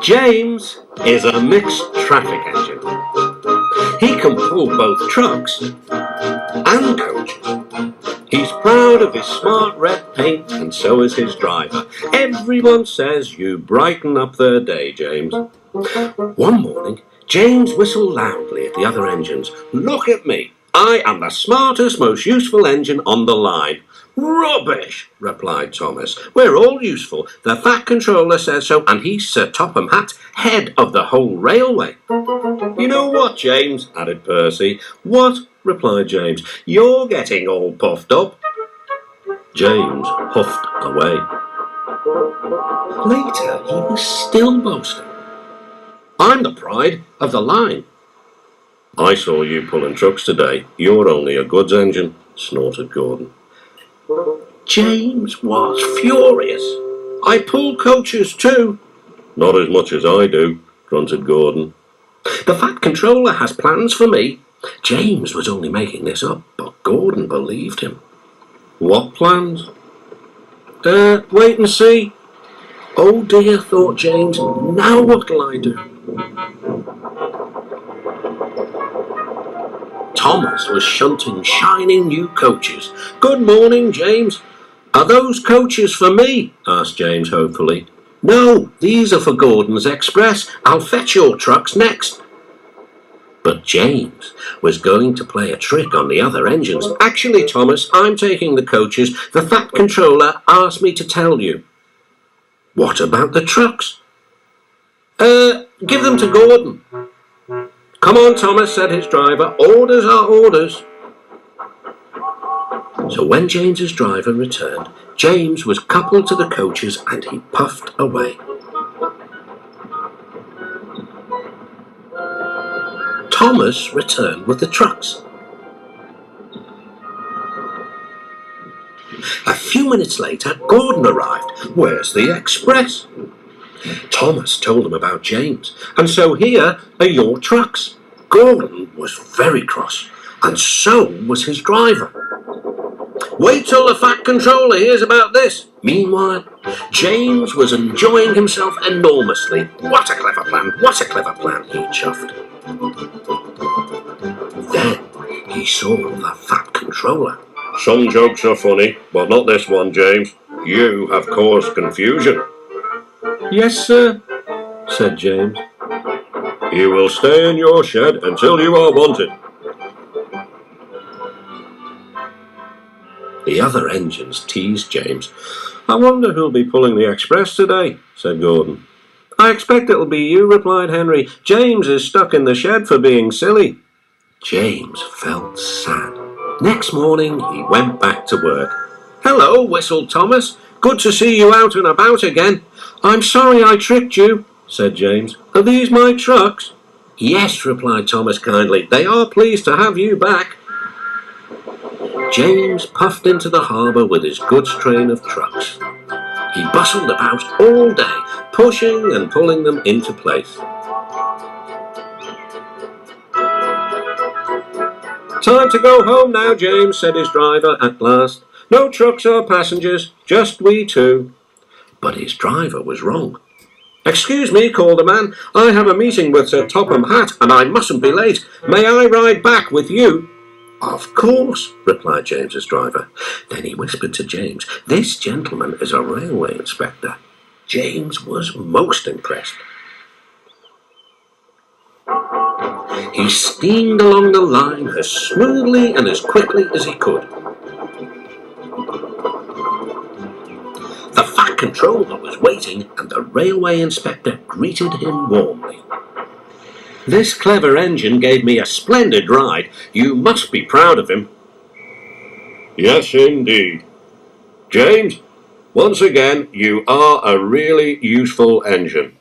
James is a mixed traffic engine. He can pull both trucks and coaches. He's proud of his smart red paint, and so is his driver. Everyone says you brighten up their day, James. One morning, James whistled loudly at the other engines. "Look at me! I am the smartest, most useful engine on the line." "Rubbish," replied Thomas. "We're all useful. The Fat Controller says so, and he's Sir Topham Hatt, head of the whole railway." "You know what, James?" added Percy. "What?" replied James. "You're getting all puffed up." James puffed away. Later, he was still boasting. "I'm the pride of the line." "I saw you pulling trucks today. You're only a goods engine," snorted Gordon. James was furious. "I pull coaches too." "Not as much as I do," grunted Gordon. "The Fat Controller has plans for me." James was only making this up, but Gordon believed him. "What plans?" Wait and see." "Oh dear," thought James, "now what'll I do?" Thomas was shunting shining new coaches. "Good morning, James." "Are those coaches for me?" asked James hopefully. "No, these are for Gordon's Express. I'll fetch your trucks next." But James was going to play a trick on the other engines. "Actually, Thomas, I'm taking the coaches. The Fat Controller asked me to tell you." "What about the trucks?" Give them to Gordon." "Come on, Thomas," said his driver. "Orders are orders." So when James's driver returned, James was coupled to the coaches and he puffed away. Thomas returned with the trucks. A few minutes later, Gordon arrived. "Where's the express?" Thomas told him about James. "And so here are your trucks." Gordon was very cross, and so was his driver. "Wait till the Fat Controller hears about this." Meanwhile, James was enjoying himself enormously. "What a clever plan! What a clever plan!" he chuffed. Then he saw the Fat Controller. "Some jokes are funny, but not this one, James. You have caused confusion." "Yes, sir," said James. "You will stay in your shed until you are wanted." The other engines teased James. "I wonder who'll be pulling the express today," said Gordon. "I expect it'll be you," replied Henry. "James is stuck in the shed for being silly." James felt sad. Next morning he went back to work. "Hello," whistled Thomas. "Good to see you out and about again." "I'm sorry I tricked you," said James. "Are these my trucks?" "Yes," replied Thomas kindly. "They are pleased to have you back." James puffed into the harbour with his goods train of trucks. He bustled about all day, pushing and pulling them into place. "Time to go home now, James," said his driver at last. "No trucks or passengers, just we two." But his driver was wrong. "Excuse me," called the man. "I have a meeting with Sir Topham Hatt, and I mustn't be late. May I ride back with you?" "Of course," replied James's driver. Then he whispered to James, "This gentleman is a railway inspector." James was most impressed. He steamed along the line as smoothly and as quickly as he could. The Fat Controller was waiting, and the railway inspector greeted him warmly. "This clever engine gave me a splendid ride. You must be proud of him." "Yes, indeed. James, once again, you are a really useful engine."